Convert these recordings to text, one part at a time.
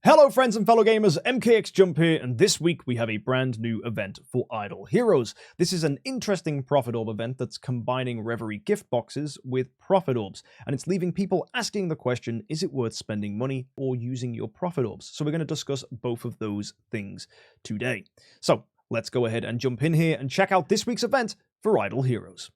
Hello friends and fellow gamers, MKxJUMP here, and this week we have a brand new event for Idle Heroes. This is an interesting Profit Orb event that's combining Reverie Gift Boxes with Profit Orbs, and it's leaving people asking the question, is it worth spending money or using your Profit Orbs? So we're going to discuss both of those things today. So let's go ahead and jump in here and check out this week's event for Idle Heroes.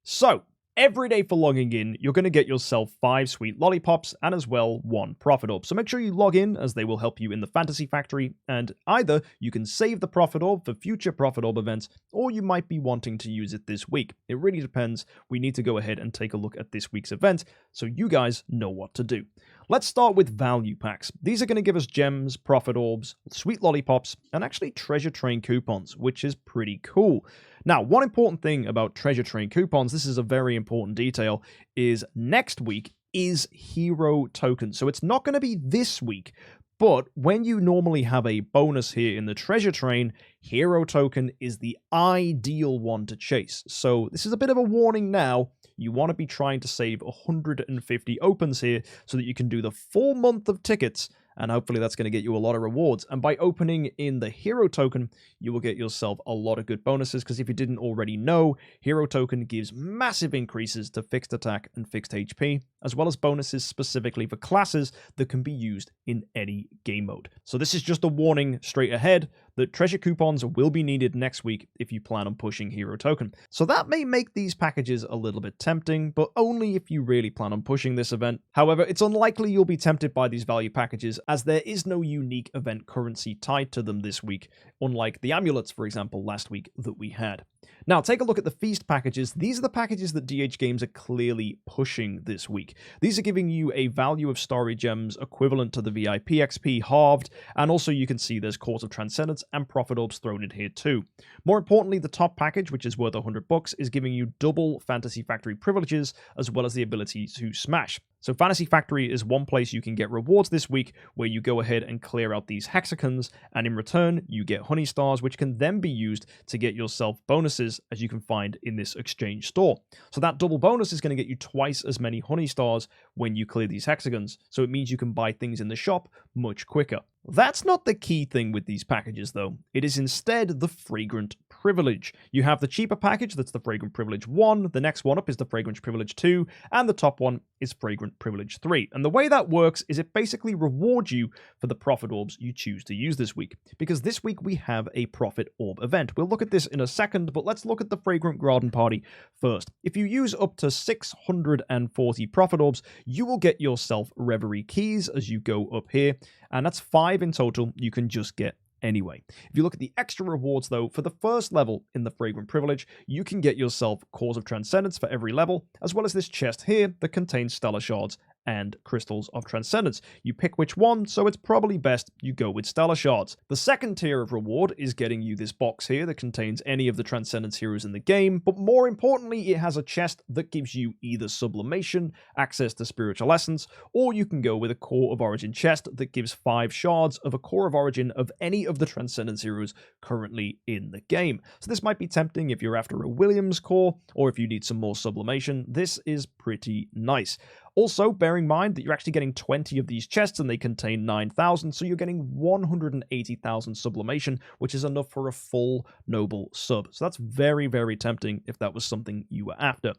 So, every day for logging in, you're going to get yourself 5 sweet lollipops and as well 1 Profit Orb. So make sure you log in, as they will help you in the Fantasy Factory, and either you can save the Profit Orb for future Profit Orb events, or you might be wanting to use it this week. It really depends. We need to go ahead and take a look at this week's event, so you guys know what to do. Let's start with value packs. These are going to give us gems, Profit Orbs, sweet lollipops, and actually treasure train coupons, which is pretty cool. Now, one important thing about treasure train coupons, this is a very important detail, is next week is hero tokens. So it's not going to be this week, but when you normally have a bonus here in the treasure train, hero token is the ideal one to chase. So this is a bit of a warning now. You want to be trying to save 150 opens here so that you can do the full month of tickets, and hopefully that's going to get you a lot of rewards. And by opening in the hero token, you will get yourself a lot of good bonuses, because if you didn't already know, hero token gives massive increases to fixed attack and fixed HP, as well as bonuses specifically for classes that can be used in any game mode. So this is just a warning straight ahead that treasure coupons will be needed next week if you plan on pushing hero token. So that may make these packages a little bit tempting, but only if you really plan on pushing this event. However, it's unlikely you'll be tempted by these value packages, as there is no unique event currency tied to them this week, unlike the amulets, for example, last week that we had. Now, take a look at the feast packages. These are the packages that DH Games are clearly pushing this week. These are giving you a value of starry gems equivalent to the VIP XP halved, and also you can see there's Court of Transcendence and Profit Orbs thrown in here too. More importantly, the top package, which is worth $100, is giving you double Fantasy Factory privileges, as well as the ability to smash. So Fantasy Factory is one place you can get rewards this week, where you go ahead and clear out these hexagons, and in return, you get honey stars, which can then be used to get yourself bonuses, as you can find in this exchange store. So that double bonus is going to get you twice as many honey stars when you clear these hexagons, so it means you can buy things in the shop much quicker. That's not the key thing with these packages, though. It is instead the Fragrant Privilege. You have the cheaper package, that's the Fragrant Privilege 1, the next one up is the Fragrant Privilege 2, and the top one is Fragrant Privilege 3. And the way that works is it basically rewards you for the Profit Orbs you choose to use this week, because this week we have a Profit Orb event. We'll look at this in a second, but let's look at the Fragrant Garden Party first. If you use up to 640 Profit Orbs, you will get yourself Reverie Keys as you go up here, and that's 5 in total you can just get anyway. If you look at the extra rewards, though, for the first level in the Fragrant Privilege, you can get yourself Court of Transcendence for every level, as well as this chest here that contains Stellar Shards and Crystals of Transcendence. You pick which one, so it's probably best you go with Stellar Shards. The second tier of reward is getting you this box here that contains any of the Transcendence heroes in the game, but more importantly, it has a chest that gives you either Sublimation, access to Spiritual Essence, or you can go with a Core of Origin chest that gives 5 shards of a Core of Origin of any of the Transcendence heroes currently in the game. So this might be tempting if you're after a Williams core, or if you need some more Sublimation. This is pretty nice. Also, bear in mind that you're actually getting 20 of these chests and they contain 9,000, so you're getting 180,000 sublimation, which is enough for a full noble sub. So that's very, very tempting if that was something you were after.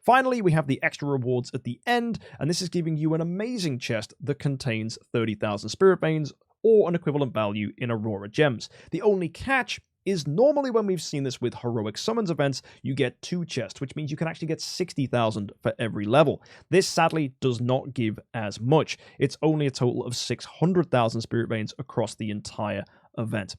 Finally, we have the extra rewards at the end, and this is giving you an amazing chest that contains 30,000 spirit veins, or an equivalent value in Aurora gems. The only catch is normally when we've seen this with heroic summons events, you get 2 chests, which means you can actually get 60,000 for every level. This sadly does not give as much. It's only a total of 600,000 spirit veins across the entire event.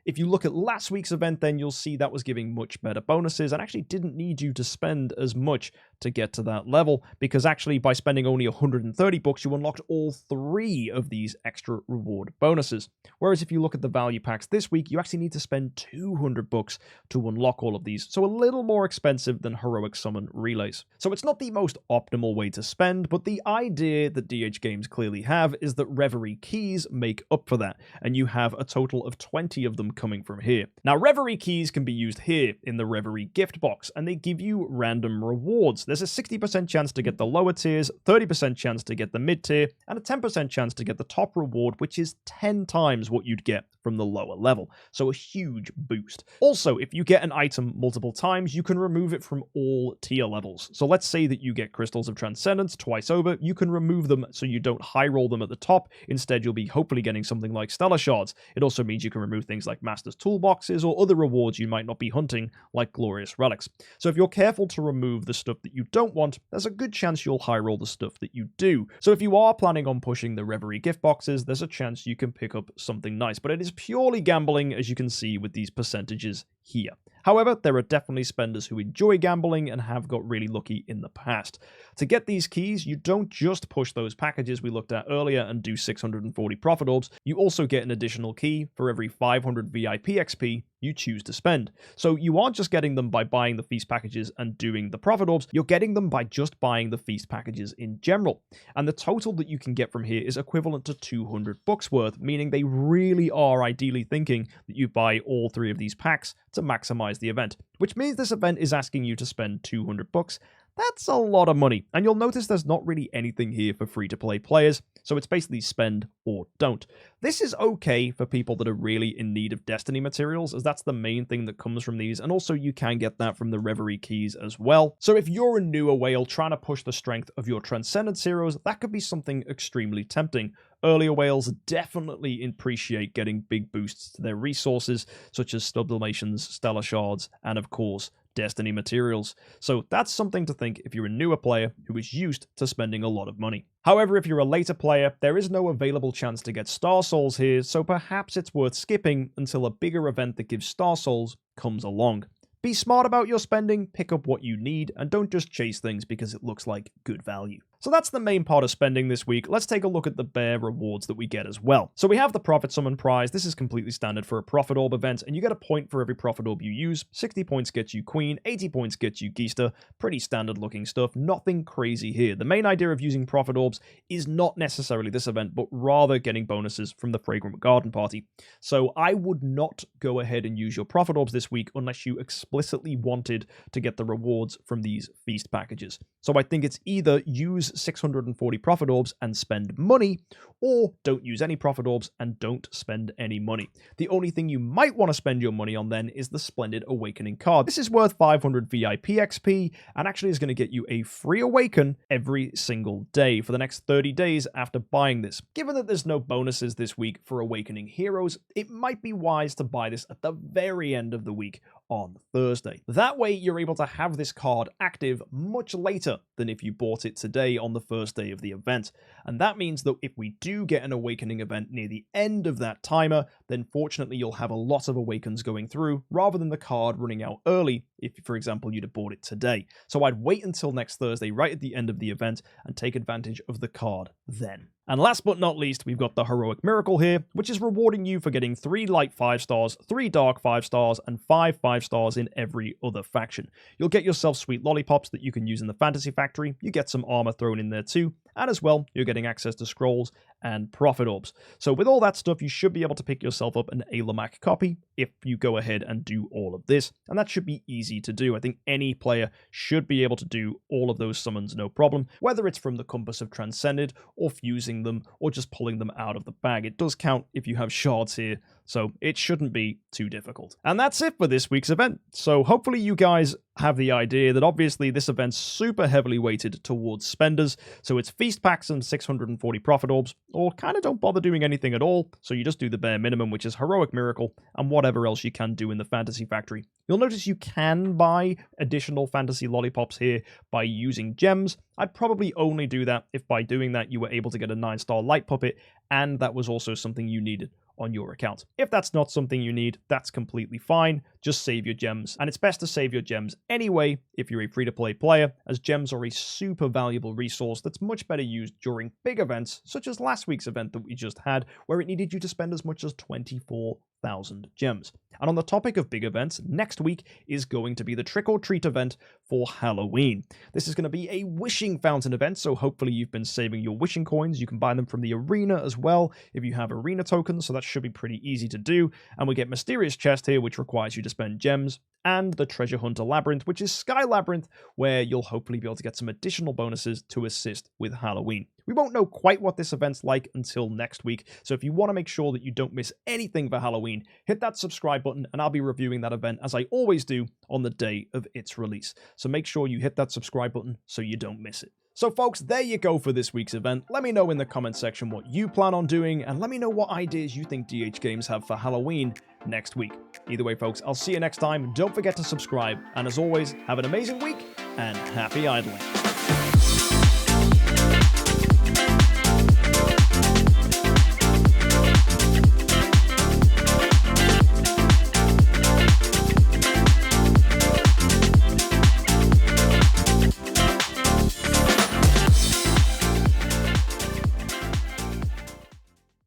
If you look at last week's event, then you'll see that was giving much better bonuses and actually didn't need you to spend as much to get to that level, because actually by spending only 130 bucks, you unlocked all 3 of these extra reward bonuses. Whereas if you look at the value packs this week, you actually need to spend 200 bucks to unlock all of these, so a little more expensive than heroic summon relays. So it's not the most optimal way to spend, but the idea that DH Games clearly have is that Reverie Keys make up for that, and you have a total of 20 of them coming from here. Now, Reverie Keys can be used here in the Reverie Gift Box, and they give you random rewards. There's a 60% chance to get the lower tiers, 30% chance to get the mid tier, and a 10% chance to get the top reward, which is 10 times what you'd get from the lower level. So a huge boost. Also, if you get an item multiple times, you can remove it from all tier levels. So let's say that you get Crystals of Transcendence twice over, you can remove them so you don't high roll them at the top. Instead, you'll be hopefully getting something like Stellar Shards. It also means you can remove things like Master's Toolboxes or other rewards you might not be hunting, like Glorious Relics. So if you're careful to remove the stuff that you don't want, there's a good chance you'll high roll the stuff that you do. So if you are planning on pushing the Reverie Gift Boxes, there's a chance you can pick up something nice, but it is purely gambling, as you can see with these percentages here. However, there are definitely spenders who enjoy gambling and have got really lucky in the past. To get these keys, you don't just push those packages we looked at earlier and do 640 profit orbs, you also get an additional key for every 500 VIP XP you choose to spend. So you aren't just getting them by buying the feast packages and doing the profit orbs, you're getting them by just buying the feast packages in general. And the total that you can get from here is equivalent to 200 bucks worth, meaning they really are ideally thinking that you buy all 3 of these packs to maximize the event, which means this event is asking you to spend 200 bucks. That's a lot of money, and you'll notice there's not really anything here for free-to-play players, so it's basically spend or don't. This is okay for people that are really in need of Destiny materials, as that's the main thing that comes from these, and also you can get that from the Reverie keys as well. So if you're a newer whale trying to push the strength of your Transcendence heroes, that could be something extremely tempting. Earlier whales definitely appreciate getting big boosts to their resources, such as sublimations, stellar shards, and of course, Destiny materials. So that's something to think if you're a newer player who is used to spending a lot of money. However, if you're a later player, there is no available chance to get Star Souls here, so perhaps it's worth skipping until a bigger event that gives Star Souls comes along. Be smart about your spending, pick up what you need, and don't just chase things because it looks like good value. So that's the main part of spending this week. Let's take a look at the bare rewards that we get as well. So we have the Prophet Summon prize. This is completely standard for a Prophet Orb event, and you get a point for every Prophet Orb you use. 60 points gets you Queen, 80 points gets you Geista. Pretty standard looking stuff, nothing crazy here. The main idea of using Prophet Orbs is not necessarily this event, but rather getting bonuses from the Fragrant Garden Party. So I would not go ahead and use your Prophet Orbs this week unless you explicitly wanted to get the rewards from these feast packages. So I think it's either use 640 profit orbs and spend money, or don't use any profit orbs and don't spend any money. The only thing you might want to spend your money on then is the Splendid Awakening card. This is worth 500 VIP XP and actually is going to get you a free awaken every single day for the next 30 days after buying this. Given that there's no bonuses this week for Awakening Heroes, it might be wise to buy this at the very end of the week on Thursday. That way you're able to have this card active much later than if you bought it today on the first day of the event. And that means that if we do get an Awakening event near the end of that timer, then fortunately you'll have a lot of Awakens going through rather than the card running out early if, for example, you'd have bought it today. So I'd wait until next Thursday right at the end of the event and take advantage of the card then. And last but not least, we've got the Heroic Miracle here, which is rewarding you for getting 3 light 5 stars, 3 dark 5 stars, and 5 5 stars in every other faction. You'll get yourself sweet lollipops that you can use in the Fantasy Factory, you get some armor thrown in there too, and as well, you're getting access to scrolls and profit orbs. So with all that stuff, you should be able to pick yourself up an Alamak copy if you go ahead and do all of this, and that should be easy to do. I think any player should be able to do all of those summons no problem, whether it's from the Compass of Transcended, or fusing them, or just pulling them out of the bag. It does count if you have shards here, so it shouldn't be too difficult. And that's it for this week's event. So hopefully you guys have the idea that obviously this event's super heavily weighted towards spenders, so it's feast packs and 640 profit orbs, or kind of don't bother doing anything at all, so you just do the bare minimum, which is Heroic Miracle, and whatever else you can do in the Fantasy Factory. You'll notice you can buy additional fantasy lollipops here by using gems. I'd probably only do that if by doing that you were able to get a 9-star light puppet, and that was also something you needed on your account. If that's not something you need, that's completely fine. Just save your gems. And it's best to save your gems anyway if you're a free-to-play player, as gems are a super valuable resource that's much better used during big events, such as last week's event that we just had, where it needed you to spend as much as 24 1,000 gems. And on the topic of big events, next week is going to be the Trick or Treat event for Halloween. This is going to be a wishing fountain event, so hopefully you've been saving your wishing coins. You can buy them from the arena as well if you have arena tokens, so that should be pretty easy to do. And we get Mysterious Chest here, which requires you to spend gems, and the Treasure Hunter Labyrinth, which is Sky Labyrinth, where you'll hopefully be able to get some additional bonuses to assist with Halloween. We won't know quite what this event's like until next week, so if you want to make sure that you don't miss anything for Halloween, hit that subscribe button and I'll be reviewing that event as I always do on the day of its release. So make sure you hit that subscribe button so you don't miss it. So folks, there you go for this week's event. Let me know in the comment section what you plan on doing, and let me know what ideas you think DH Games have for Halloween next week. Either way, folks, I'll see you next time. Don't forget to subscribe, and as always, have an amazing week, and happy idling.